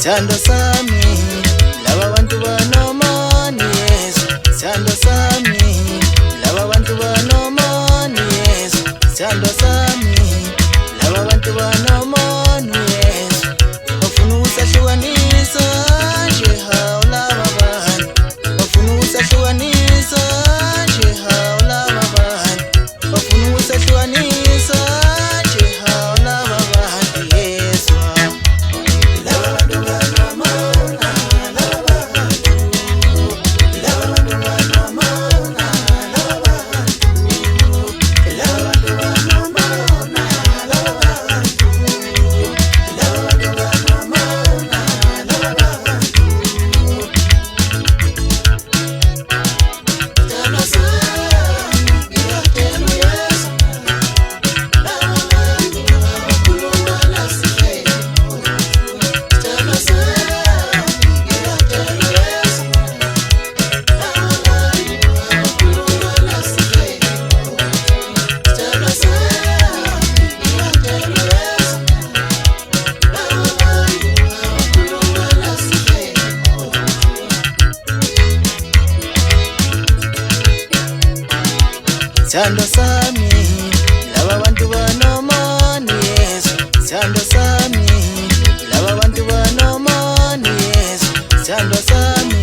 Sithandwa sami, laba bantu banomona Yesu. Sithandwa sami, laba bantu banomona Yesu. Sithandwa sami, laba bantu banomona Yesu. Bafuna ukusahlukanisa nje hawu laba bantu. Bafuna ukusahlukanisa nje hawu laba bantu. Bafuna ukusahlukanisa nje hawu laba bantu Yesu. Sithandwa sami, laba bantu banomona Yesu. Sithandwa sami, laba bantu banomona Yesu. Sithandwa sami.